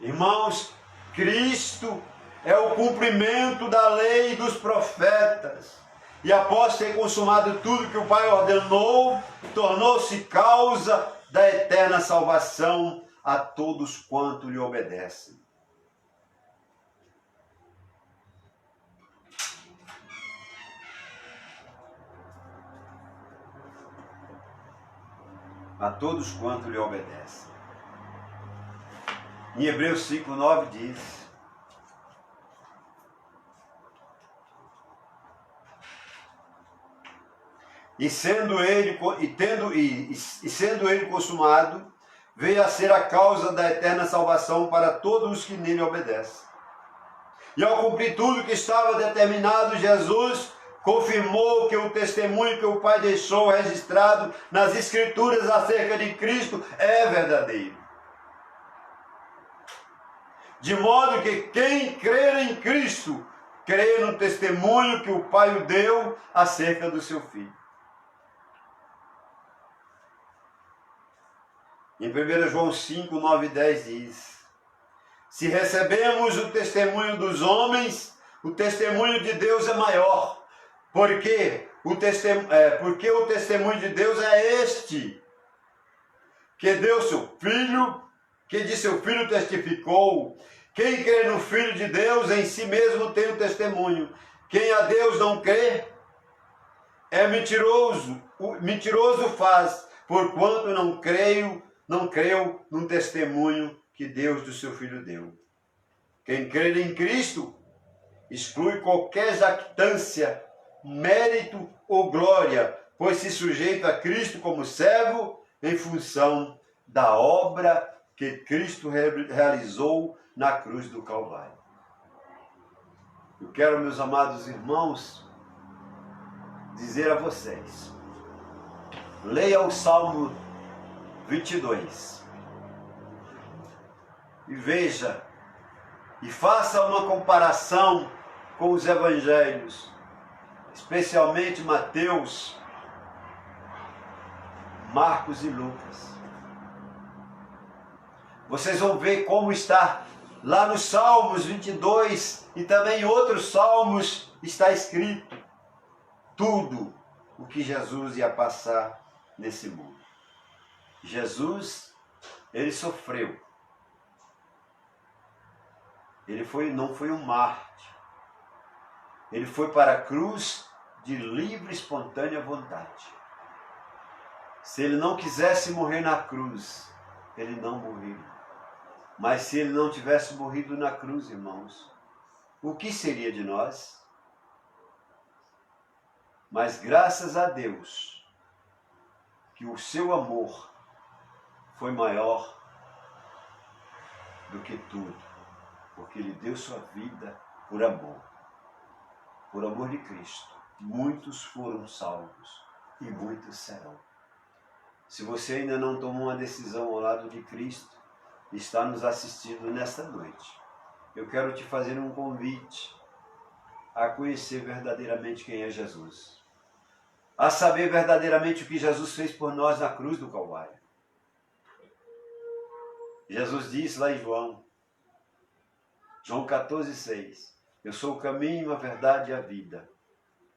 Irmãos, Cristo é o cumprimento da lei e dos profetas. E após ter consumado tudo que o Pai ordenou, tornou-se causa da eterna salvação a todos quanto lhe obedecem. A todos quanto lhe obedecem. Em Hebreus 5:9 diz: E sendo ele consumado, veio a ser a causa da eterna salvação para todos os que nele obedecem. E ao cumprir tudo que estava determinado, Jesus confirmou que o testemunho que o Pai deixou registrado nas Escrituras acerca de Cristo é verdadeiro. De modo que quem crer em Cristo, crê no testemunho que o Pai o deu acerca do seu Filho. Em 1 João 5, 9 e 10 diz: se recebemos o testemunho dos homens, o testemunho de Deus é maior, porque o testemunho de Deus é este, que deu seu Filho, que de seu Filho testificou. Quem crê no Filho de Deus, em si mesmo tem o testemunho. Quem a Deus não crê, é mentiroso, mentiroso faz, porquanto não creu num testemunho que Deus do seu Filho deu. Quem crê em Cristo exclui qualquer jactância, mérito ou glória, pois se sujeita a Cristo como servo em função da obra que Cristo realizou na cruz do Calvário. Eu quero, meus amados irmãos, dizer a vocês, leia o Salmo 22 e veja e faça uma comparação com os evangelhos, especialmente Mateus, Marcos e Lucas. Vocês vão ver como está lá nos Salmos 22 e também em outros salmos está escrito tudo o que Jesus ia passar nesse mundo. Jesus, ele sofreu. Ele não foi um mártir. Ele foi para a cruz de livre e espontânea vontade. Se ele não quisesse morrer na cruz, ele não morreu. Mas se ele não tivesse morrido na cruz, irmãos, o que seria de nós? Mas graças a Deus, que o seu amor foi maior do que tudo, porque ele deu sua vida por amor de Cristo. Muitos foram salvos e muitos serão. Se você ainda não tomou uma decisão ao lado de Cristo, está nos assistindo nesta noite, eu quero te fazer um convite a conhecer verdadeiramente quem é Jesus, a saber verdadeiramente o que Jesus fez por nós na cruz do Calvário. Jesus disse lá em João 14,6, eu sou o caminho, a verdade e a vida.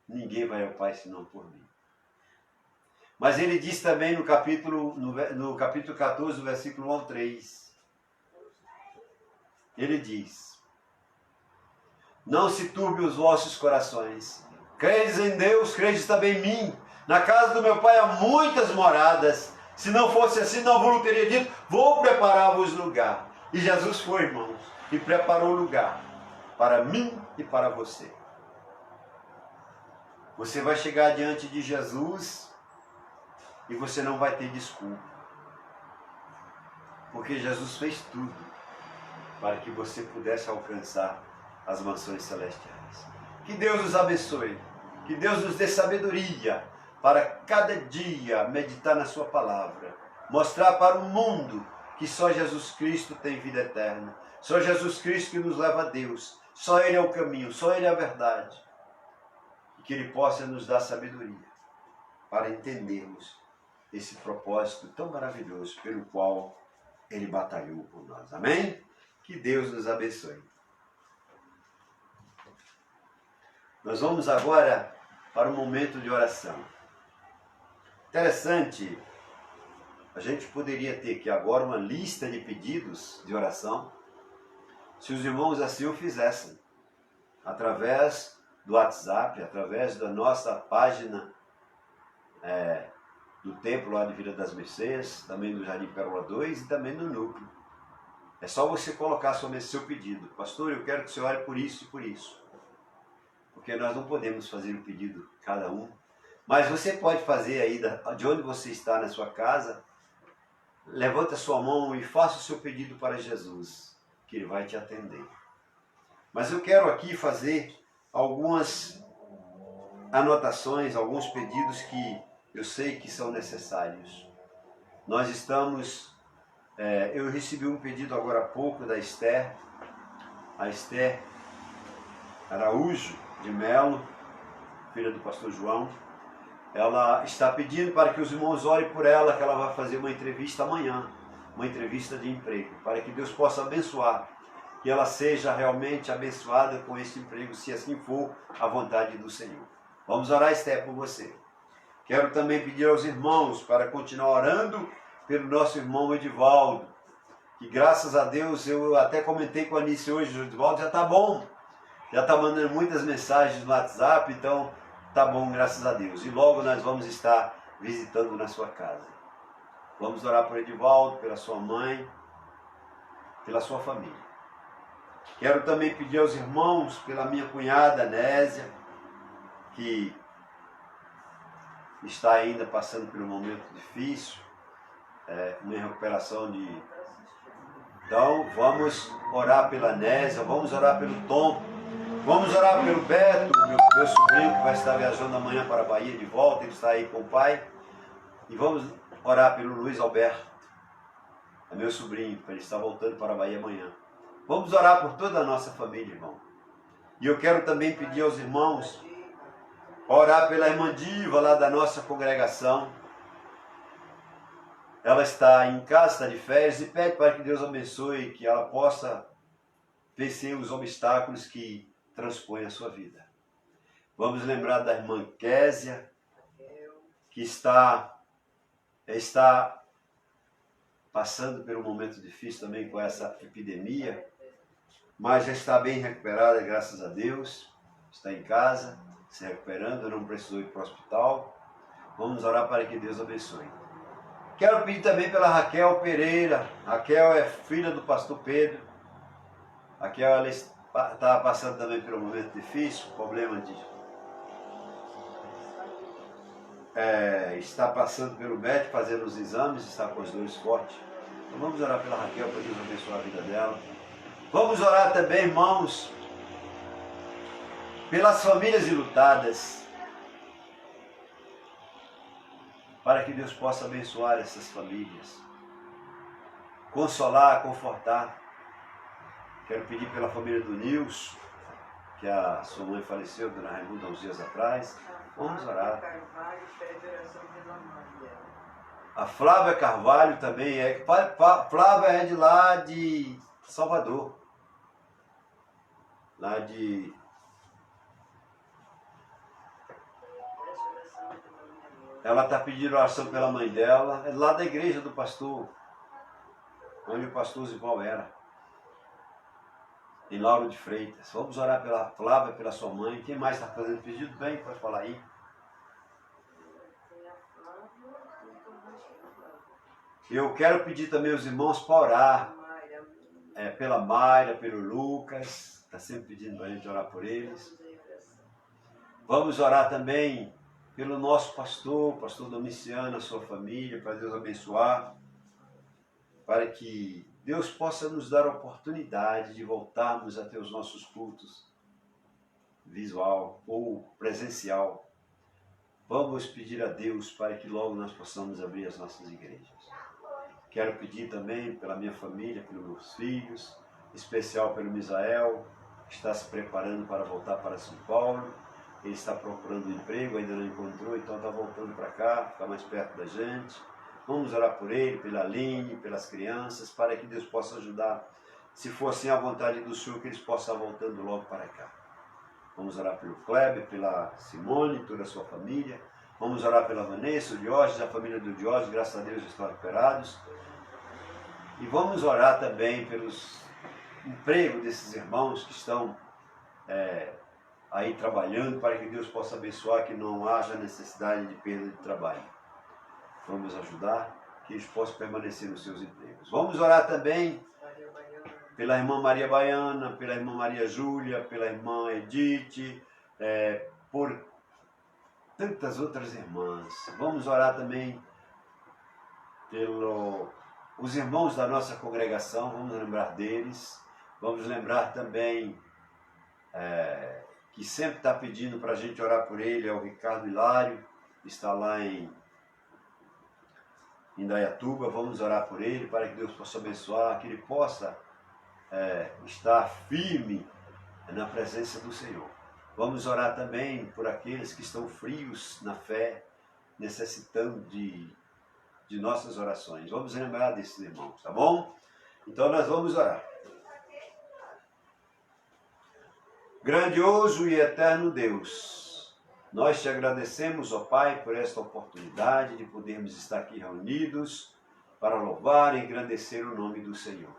Ninguém vai ao Pai senão por mim. Mas ele diz também no capítulo 14, do versículo 1 ao 3, ele diz, não se turbe os vossos corações, credes em Deus, credes também em mim. Na casa do meu Pai há muitas moradas. Se não fosse assim, não vos teria dito, vou preparar-vos lugar. E Jesus foi, irmãos, e preparou lugar para mim e para você. Você vai chegar diante de Jesus e você não vai ter desculpa, porque Jesus fez tudo para que você pudesse alcançar as mansões celestiais. Que Deus nos abençoe, que Deus nos dê sabedoria para cada dia meditar na sua palavra, mostrar para o mundo que só Jesus Cristo tem vida eterna, só Jesus Cristo que nos leva a Deus, só Ele é o caminho, só Ele é a verdade, e que Ele possa nos dar sabedoria para entendermos esse propósito tão maravilhoso pelo qual Ele batalhou por nós. Amém? Que Deus nos abençoe. Nós vamos agora para um momento de oração. Interessante, a gente poderia ter aqui agora uma lista de pedidos de oração, se os irmãos assim o fizessem, através do WhatsApp, através da nossa página do templo lá de Vila das Mercês, também do Jardim Pérola 2 e também no núcleo. É só você colocar somente seu pedido. Pastor, eu quero que você ore por isso e por isso. Porque nós não podemos fazer um pedido cada um. Mas você pode fazer aí, de onde você está na sua casa, levanta a sua mão e faça o seu pedido para Jesus, que Ele vai te atender. Mas eu quero aqui fazer algumas anotações, alguns pedidos que eu sei que são necessários. Nós estamos... eu recebi um pedido agora há pouco da Esther, a Esther Araújo de Melo, filha do pastor João. Ela está pedindo para que os irmãos orem por ela, que ela vai fazer uma entrevista amanhã, uma entrevista de emprego, para que Deus possa abençoar, que ela seja realmente abençoada com esse emprego, se assim for a vontade do Senhor. Vamos orar, Esther, por você. Quero também pedir aos irmãos para continuar orando pelo nosso irmão Edivaldo, que graças a Deus, eu até comentei com a Anice hoje, o Edivaldo já está bom, já está mandando muitas mensagens no WhatsApp, então está bom, graças a Deus. E logo nós vamos estar visitando na sua casa. Vamos orar por Edivaldo, pela sua mãe, pela sua família. Quero também pedir aos irmãos, pela minha cunhada Nésia, que está ainda passando por um momento difícil, uma recuperação de... Então, vamos orar pela Nésia, vamos orar pelo Tom, Vamos orar pelo Beto, meu sobrinho, que vai estar viajando amanhã para a Bahia de volta, ele está aí com o pai. E vamos orar pelo Luiz Alberto, é meu sobrinho, para ele estar voltando para a Bahia amanhã. Vamos orar por toda a nossa família, irmão. E eu quero também pedir aos irmãos, orar pela irmã Diva lá da nossa congregação. Ela está em casa, está de férias, e pede para que Deus abençoe, que ela possa vencer os obstáculos que transpõem a sua vida. Vamos lembrar da irmã Késia, que está passando por um momento difícil também com essa epidemia, mas já está bem recuperada, graças a Deus. Está em casa, se recuperando, não precisou ir para o hospital. Vamos orar para que Deus abençoe. Quero pedir também pela Raquel Pereira. Raquel é filha do pastor Pedro. Raquel, ela está passando também por um momento difícil, problema de... está passando pelo médico, fazendo os exames, está com as dores fortes. Então vamos orar pela Raquel, para Deus abençoar a vida dela. Vamos orar também, irmãos, pelas famílias enlutadas, para que Deus possa abençoar essas famílias, consolar, confortar. Quero pedir pela família do Nilson, que a sua mãe faleceu, dona Raimunda, há uns dias atrás. Vamos orar. A Flávia Carvalho também é. Flávia é de lá de Salvador. Lá de... Ela está pedindo oração pela mãe dela. É lá da igreja do pastor, onde o pastor Zival era, em Lauro de Freitas. Vamos orar pela Flávia, pela sua mãe. Quem mais está fazendo pedido? Bem, pode falar aí. Eu quero pedir também aos irmãos para orar pela Mayra, pelo Lucas. Está sempre pedindo para a gente orar por eles. Vamos orar também pelo nosso pastor Domiciano, a sua família, para Deus abençoar, para que Deus possa nos dar a oportunidade de voltarmos a ter os nossos cultos visual ou presencial. Vamos pedir a Deus para que logo nós possamos abrir as nossas igrejas. Quero pedir também pela minha família, pelos meus filhos, em especial pelo Misael, que está se preparando para voltar para São Paulo. Ele está procurando um emprego, ainda não encontrou, então está voltando para cá, ficar mais perto da gente. Vamos orar por ele, pela Aline, pelas crianças, para que Deus possa ajudar, se for assim a vontade do Senhor, que eles possam estar voltando logo para cá. Vamos orar pelo Kleber, pela Simone, toda a sua família. Vamos orar pela Vanessa, o Diógenes, a família do Diógenes, graças a Deus já estão recuperados. E vamos orar também pelos empregos desses irmãos que estão aí trabalhando, para que Deus possa abençoar, que não haja necessidade de perda de trabalho. Vamos ajudar, que eles possam permanecer nos seus empregos. Vamos orar também pela irmã Maria Baiana, pela irmã Maria Júlia, pela irmã Edith, por tantas outras irmãs. Vamos orar também pelos irmãos da nossa congregação, vamos lembrar deles. Vamos lembrar também que sempre está pedindo para a gente orar por ele, é o Ricardo Hilário, que está lá em Indaiatuba. Vamos orar por ele, para que Deus possa abençoar, que ele possa estar firme na presença do Senhor. Vamos orar também por aqueles que estão frios na fé, necessitando de nossas orações. Vamos lembrar desses irmãos, tá bom? Então nós vamos orar. Grandioso e eterno Deus, nós te agradecemos, ó Pai, por esta oportunidade de podermos estar aqui reunidos para louvar e engrandecer o nome do Senhor.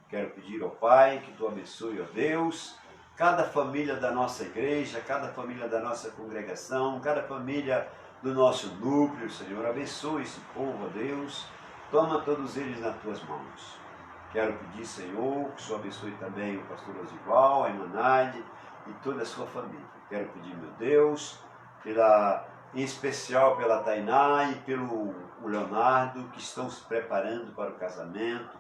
Quero pedir ao Pai que tu abençoe, ó Deus, cada família da nossa igreja, cada família da nossa congregação, cada família do nosso núcleo, Senhor. Abençoe esse povo, ó Deus, toma todos eles nas tuas mãos. Quero pedir, Senhor, que o Senhor abençoe também o pastor Osival, a irmã Nádia e toda a sua família. Quero pedir, meu Deus, em especial pela Tainá e pelo Leonardo, que estão se preparando para o casamento,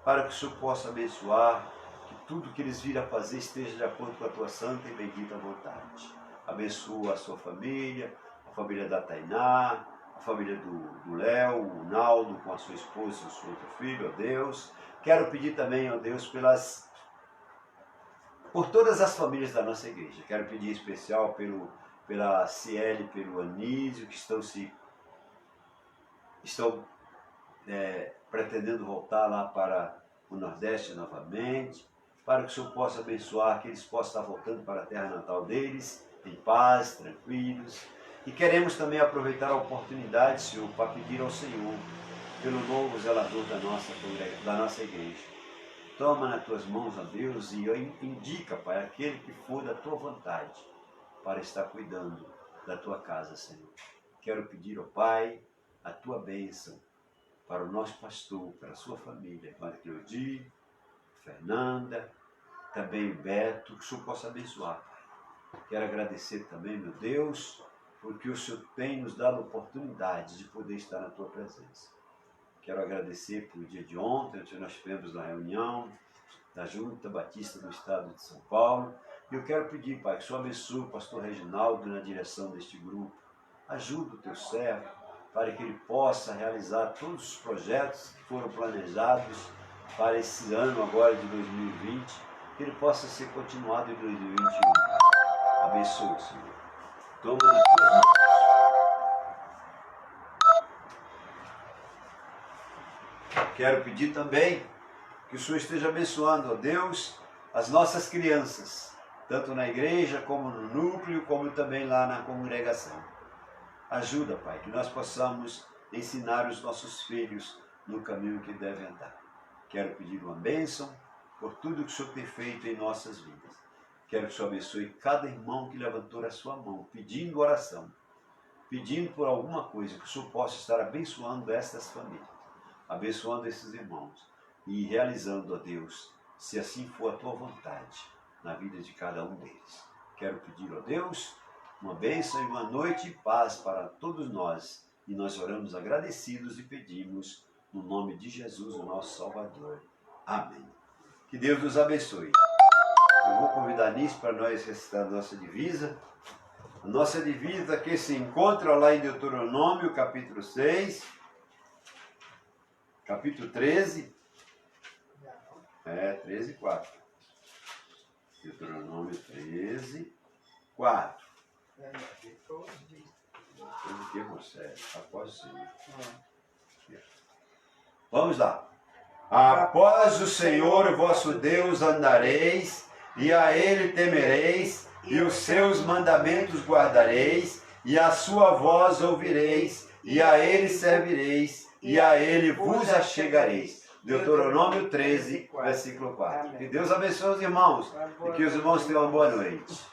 para que o Senhor possa abençoar, que tudo que eles virem a fazer esteja de acordo com a tua santa e bendita vontade. Abençoa a sua família, a família da Tainá, a família do Léo, o Naldo com a sua esposa e o seu outro filho, ó Deus. Quero pedir também, ó Deus, por todas as famílias da nossa igreja. Quero pedir em especial pela Ciele, pelo Anísio, que estão pretendendo voltar lá para o Nordeste novamente, para que o Senhor possa abençoar, que eles possam estar voltando para a terra natal deles, em paz, tranquilos. E queremos também aproveitar a oportunidade, Senhor, para pedir ao Senhor, pelo novo zelador da nossa igreja. Toma nas tuas mãos, ó Deus, e indica, Pai, aquele que for da tua vontade, para estar cuidando da tua casa, Senhor. Quero pedir, ó Pai, a tua bênção para o nosso pastor, para a sua família, para Cleodi, Fernanda, também o Beto, que o Senhor possa abençoar, Pai. Quero agradecer também, meu Deus, porque o Senhor tem nos dado oportunidade de poder estar na tua presença. Quero agradecer pelo dia de ontem, onde nós tivemos na reunião da Junta Batista do Estado de São Paulo. E eu quero pedir, Pai, que o Senhor abençoe o pastor Reginaldo na direção deste grupo. Ajuda o teu servo para que ele possa realizar todos os projetos que foram planejados para esse ano agora de 2020, que ele possa ser continuado em 2021. Abençoe, Senhor. Toma nas tuas mãos. Quero pedir também que o Senhor esteja abençoando, ó Deus, as nossas crianças, tanto na igreja, como no núcleo, como também lá na congregação. Ajuda, Pai, que nós possamos ensinar os nossos filhos no caminho que devem andar. Quero pedir uma bênção por tudo que o Senhor tem feito em nossas vidas. Quero que o Senhor abençoe cada irmão que levantou a sua mão, pedindo oração, pedindo por alguma coisa, que o Senhor possa estar abençoando estas famílias, abençoando esses irmãos e realizando, ó Deus, se assim for a tua vontade, na vida de cada um deles. Quero pedir, ó Deus, uma bênção e uma noite de paz para todos nós. E nós oramos agradecidos e pedimos no nome de Jesus, o nosso Salvador. Amém. Que Deus nos abençoe. Eu vou convidar a Nice para nós recitar a nossa divisa. A nossa divisa que se encontra lá em Deuteronômio, capítulo 6, capítulo 13. 13, 4. Deuteronômio 13, 4. O que você? Após o Senhor. Vamos lá. Após o Senhor vosso Deus andareis, e a Ele temereis, e os seus mandamentos guardareis, e a sua voz ouvireis, e a Ele servireis, e a Ele vos achegareis. Deuteronômio 13, versículo 4. Que Deus abençoe os irmãos, e que os irmãos tenham uma boa noite.